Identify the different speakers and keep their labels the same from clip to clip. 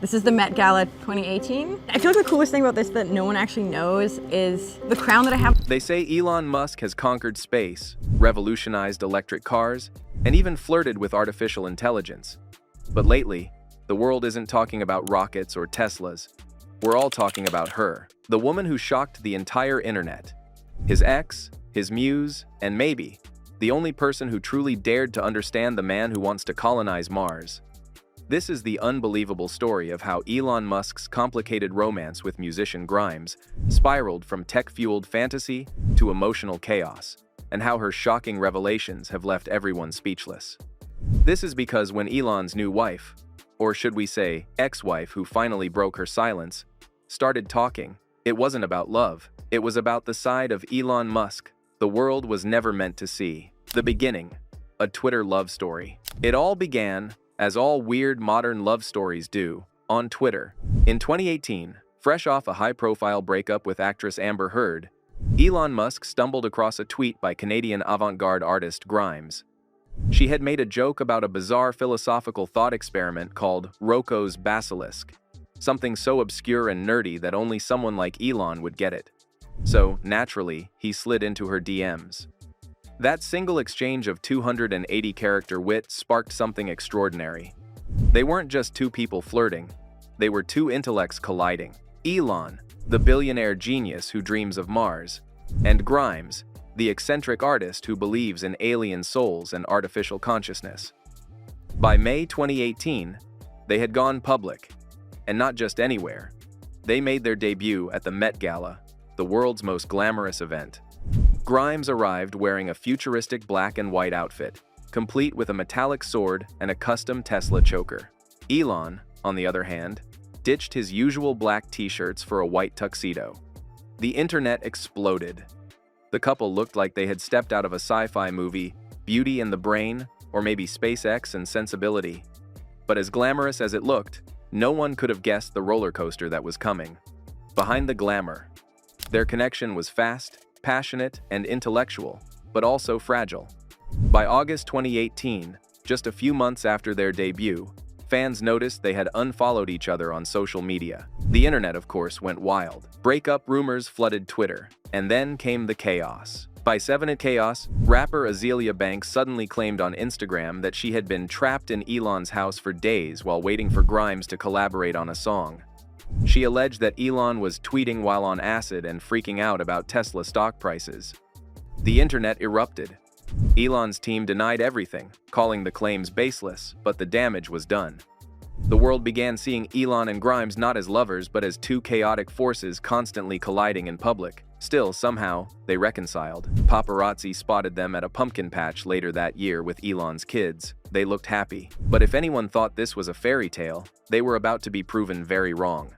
Speaker 1: This is the Met Gala 2018. I feel like the coolest thing about this that no one actually knows is the crown that I have.
Speaker 2: They say Elon Musk has conquered space, revolutionized electric cars, and even flirted with artificial intelligence. But lately, the world isn't talking about rockets or Teslas. We're all talking about her, the woman who shocked the entire internet. His ex, his muse, and maybe the only person who truly dared to understand the man who wants to colonize Mars. This is the unbelievable story of how Elon Musk's complicated romance with musician Grimes spiraled from tech-fueled fantasy to emotional chaos, and how her shocking revelations have left everyone speechless. This is because when Elon's new wife, or should we say ex-wife who finally broke her silence, started talking, it wasn't about love. It was about the side of Elon Musk the world was never meant to see. The beginning, a Twitter love story. It all began, as all weird modern love stories do, on Twitter. In 2018, fresh off a high-profile breakup with actress Amber Heard, Elon Musk stumbled across a tweet by Canadian avant-garde artist Grimes. She had made a joke about a bizarre philosophical thought experiment called Rocco's Basilisk, something so obscure and nerdy that only someone like Elon would get it. So, naturally, he slid into her DMs. That single exchange of 280-character wit sparked something extraordinary. They weren't just two people flirting, they were two intellects colliding. Elon, the billionaire genius who dreams of Mars, and Grimes, the eccentric artist who believes in alien souls and artificial consciousness. By May 2018, they had gone public, and not just anywhere. They made their debut at the Met Gala, the world's most glamorous event. Grimes arrived wearing a futuristic black and white outfit, complete with a metallic sword and a custom Tesla choker. Elon, on the other hand, ditched his usual black t-shirts for a white tuxedo. The internet exploded. The couple looked like they had stepped out of a sci-fi movie, Beauty and the Brain, or maybe SpaceX and Sensibility. But as glamorous as it looked, no one could have guessed the roller coaster that was coming. Behind the glamour, their connection was fast, passionate, and intellectual, but also fragile. By August 2018, just a few months after their debut, fans noticed they had unfollowed each other on social media. The internet, of course, went wild. Breakup rumors flooded Twitter, and then came the chaos. By 7 at Chaos, rapper Azealia Banks suddenly claimed on Instagram that she had been trapped in Elon's house for days while waiting for Grimes to collaborate on a song. She alleged that Elon was tweeting while on acid and freaking out about Tesla stock prices. The internet erupted. Elon's team denied everything, calling the claims baseless, but the damage was done. The world began seeing Elon and Grimes not as lovers but as two chaotic forces constantly colliding in public. Still, somehow, they reconciled. Paparazzi spotted them at a pumpkin patch later that year with Elon's kids. They looked happy. But if anyone thought this was a fairy tale, they were about to be proven very wrong.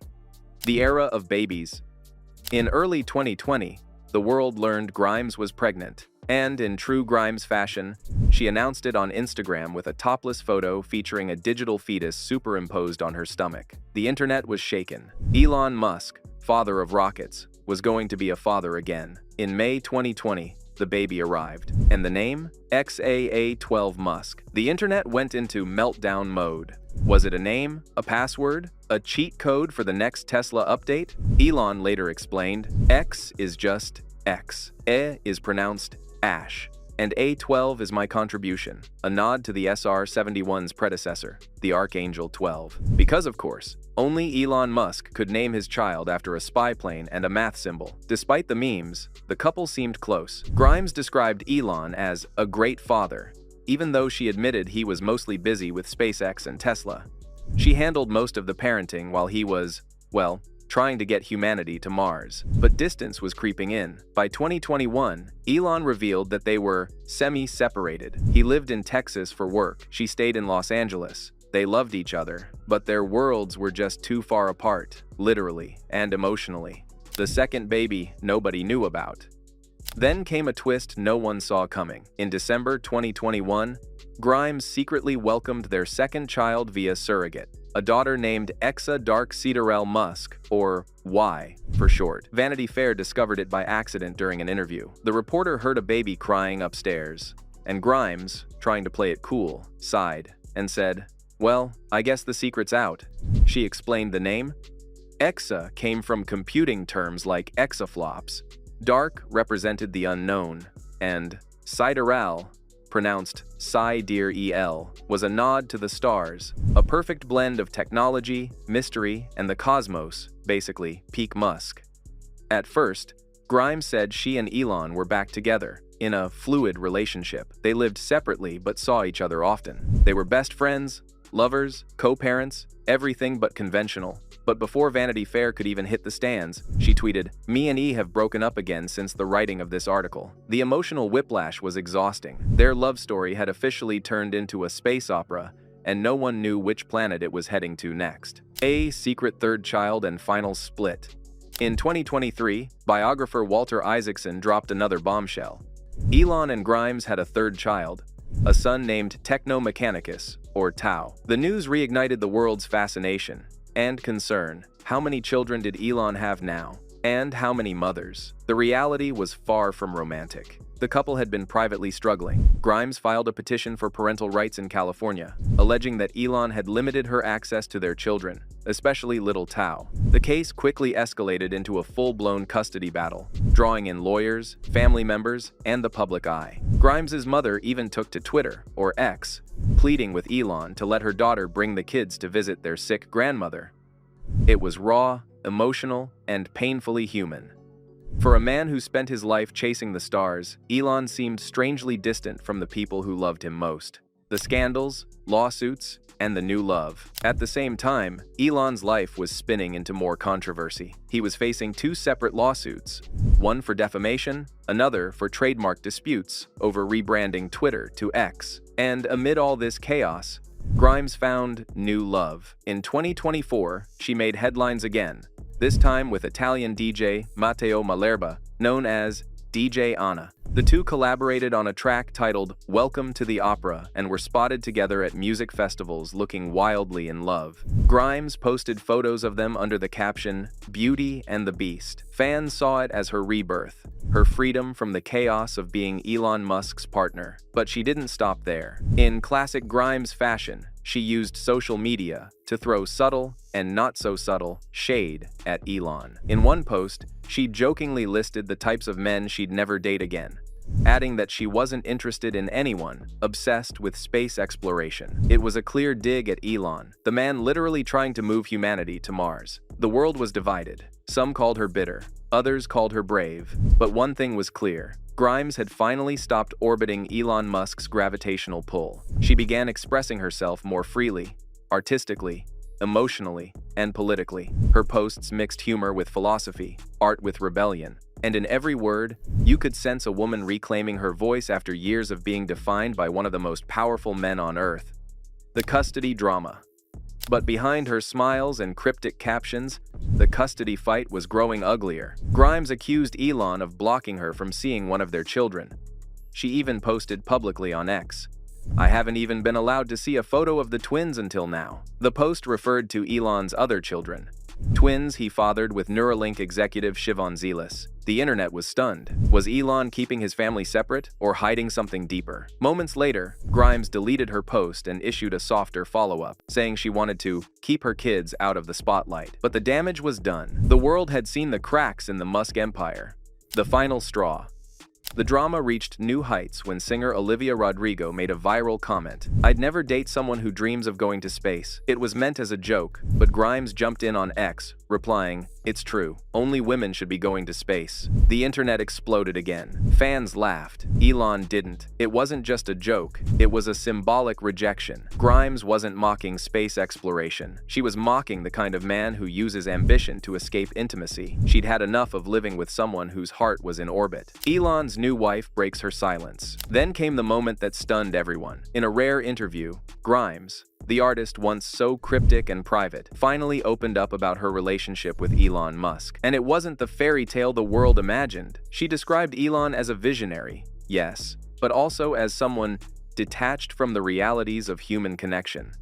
Speaker 2: The era of babies. In early 2020, the world learned Grimes was pregnant. And in true Grimes fashion, she announced it on Instagram with a topless photo featuring a digital fetus superimposed on her stomach. The internet was shaken. Elon Musk, father of rockets, was going to be a father again. In May 2020, the baby arrived. And the name? XAA12 Musk. The internet went into meltdown mode. Was it a name? A password? A cheat code for the next Tesla update? Elon later explained, X is just X. E is pronounced Ash. And A12 is my contribution, a nod to the SR-71's predecessor, the Archangel 12. Because, of course, only Elon Musk could name his child after a spy plane and a math symbol. Despite the memes, the couple seemed close. Grimes described Elon as a great father, even though she admitted he was mostly busy with SpaceX and Tesla. She handled most of the parenting while he was, well, trying to get humanity to Mars. But distance was creeping in. By 2021, Elon revealed that they were semi-separated. He lived in Texas for work. She stayed in Los Angeles. They loved each other, but their worlds were just too far apart, literally and emotionally. The second baby nobody knew about. Then came a twist no one saw coming. In December 2021, Grimes secretly welcomed their second child via surrogate, a daughter named Exa Dark Cedarell Musk, or Y for short. Vanity Fair discovered it by accident during an interview. The reporter heard a baby crying upstairs, and Grimes, trying to play it cool, sighed and said, Well, I guess the secret's out. She explained the name. Exa came from computing terms like exaflops. Dark represented the unknown, and sidereal, pronounced sidereal, was a nod to the stars, a perfect blend of technology, mystery, and the cosmos, basically peak Musk. At first, Grimes said she and Elon were back together, in a fluid relationship. They lived separately but saw each other often. They were best friends, lovers, co-parents, everything but conventional. But before Vanity Fair could even hit the stands, she tweeted, "Me and E have broken up again since the writing of this article." The emotional whiplash was exhausting. Their love story had officially turned into a space opera, and no one knew which planet it was heading to next. A secret third child and final split. In 2023, biographer Walter Isaacson dropped another bombshell. Elon and Grimes had a third child, a son named Technomechanicus, or Tau. The news reignited the world's fascination and concern. How many children did Elon have now? And how many mothers? The reality was far from romantic. The couple had been privately struggling. Grimes filed a petition for parental rights in California, alleging that Elon had limited her access to their children, especially little Tau. The case quickly escalated into a full-blown custody battle, drawing in lawyers, family members, and the public eye. Grimes's mother even took to Twitter, or X, pleading with Elon to let her daughter bring the kids to visit their sick grandmother. It was raw, emotional, and painfully human. For a man who spent his life chasing the stars, Elon seemed strangely distant from the people who loved him most. The scandals, lawsuits, and the new love. At the same time, Elon's life was spinning into more controversy. He was facing two separate lawsuits, one for defamation, another for trademark disputes over rebranding Twitter to X. And amid all this chaos, Grimes found new love. In 2024, she made headlines again, this time with Italian DJ Matteo Malerba, known as DJ Anna. The two collaborated on a track titled Welcome to the Opera and were spotted together at music festivals looking wildly in love. Grimes posted photos of them under the caption, "Beauty and the Beast." Fans saw it as her rebirth, her freedom from the chaos of being Elon Musk's partner. But she didn't stop there. In classic Grimes fashion, she used social media to throw subtle and not so subtle shade at Elon. In one post, she jokingly listed the types of men she'd never date again, adding that she wasn't interested in anyone obsessed with space exploration. It was a clear dig at Elon, the man literally trying to move humanity to Mars. The world was divided. Some called her bitter, others called her brave. But one thing was clear. Grimes had finally stopped orbiting Elon Musk's gravitational pull. She began expressing herself more freely, artistically, emotionally, and politically. Her posts mixed humor with philosophy, art with rebellion, and in every word, you could sense a woman reclaiming her voice after years of being defined by one of the most powerful men on Earth. The custody drama. But behind her smiles and cryptic captions, the custody fight was growing uglier. Grimes accused Elon of blocking her from seeing one of their children. She even posted publicly on X, "I haven't even been allowed to see a photo of the twins until now." The post referred to Elon's other children, twins he fathered with Neuralink executive Shivon Zelis. The internet was stunned. Was Elon keeping his family separate or hiding something deeper? Moments later, Grimes deleted her post and issued a softer follow-up, saying she wanted to keep her kids out of the spotlight. But the damage was done. The world had seen the cracks in the Musk empire. The final straw. The drama reached new heights when singer Olivia Rodrigo made a viral comment. "I'd never date someone who dreams of going to space." It was meant as a joke, but Grimes jumped in on X, replying, "It's true. Only women should be going to space." The internet exploded again. Fans laughed. Elon didn't. It wasn't just a joke. It was a symbolic rejection. Grimes wasn't mocking space exploration. She was mocking the kind of man who uses ambition to escape intimacy. She'd had enough of living with someone whose heart was in orbit. Elon's new wife breaks her silence. Then came the moment that stunned everyone. In a rare interview, Grimes, the artist once so cryptic and private, finally opened up about her relationship with Elon Musk. And it wasn't the fairy tale the world imagined. She described Elon as a visionary, yes, but also as someone detached from the realities of human connection.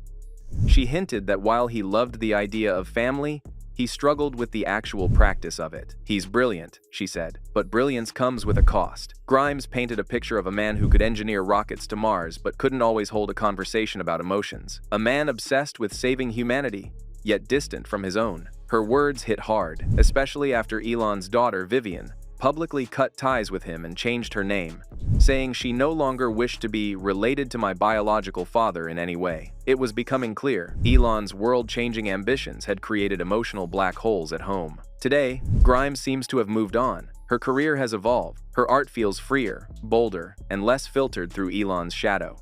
Speaker 2: She hinted that while he loved the idea of family, he struggled with the actual practice of it. "He's brilliant," she said, "but brilliance comes with a cost." Grimes painted a picture of a man who could engineer rockets to Mars but couldn't always hold a conversation about emotions. A man obsessed with saving humanity, yet distant from his own. Her words hit hard, especially after Elon's daughter, Vivian, publicly cut ties with him and changed her name, saying she no longer wished to be related to my biological father in any way. It was becoming clear Elon's world-changing ambitions had created emotional black holes at home. Today, Grimes seems to have moved on. Her career has evolved. Her art feels freer, bolder, and less filtered through Elon's shadow.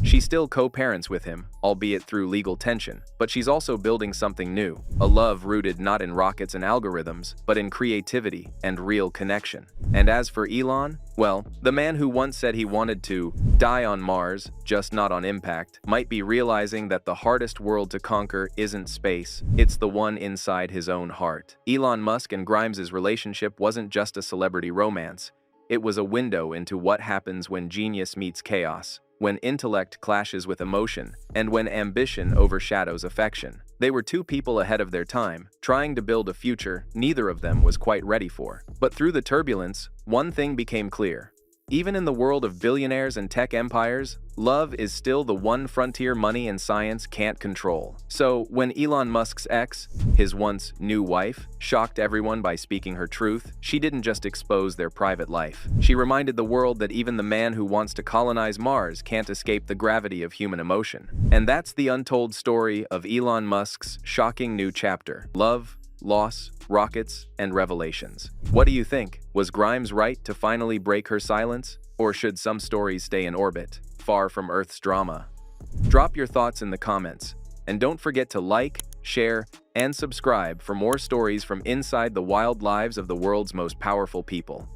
Speaker 2: She still co-parents with him, albeit through legal tension, but she's also building something new, a love rooted not in rockets and algorithms, but in creativity and real connection. And as for Elon, well, the man who once said he wanted to die on Mars, just not on impact, might be realizing that the hardest world to conquer isn't space, it's the one inside his own heart. Elon Musk and Grimes' relationship wasn't just a celebrity romance, it was a window into what happens when genius meets chaos, when intellect clashes with emotion, and when ambition overshadows affection. They were two people ahead of their time, trying to build a future neither of them was quite ready for. But through the turbulence, one thing became clear. Even in the world of billionaires and tech empires, love is still the one frontier money and science can't control. So, when Elon Musk's ex, his once new wife, shocked everyone by speaking her truth, she didn't just expose their private life. She reminded the world that even the man who wants to colonize Mars can't escape the gravity of human emotion. And that's the untold story of Elon Musk's shocking new chapter: love, loss, rockets, and revelations. What do you think? Was Grimes right to finally break her silence? Or should some stories stay in orbit, far from Earth's drama? Drop your thoughts in the comments, and don't forget to like, share, and subscribe for more stories from inside the wild lives of the world's most powerful people.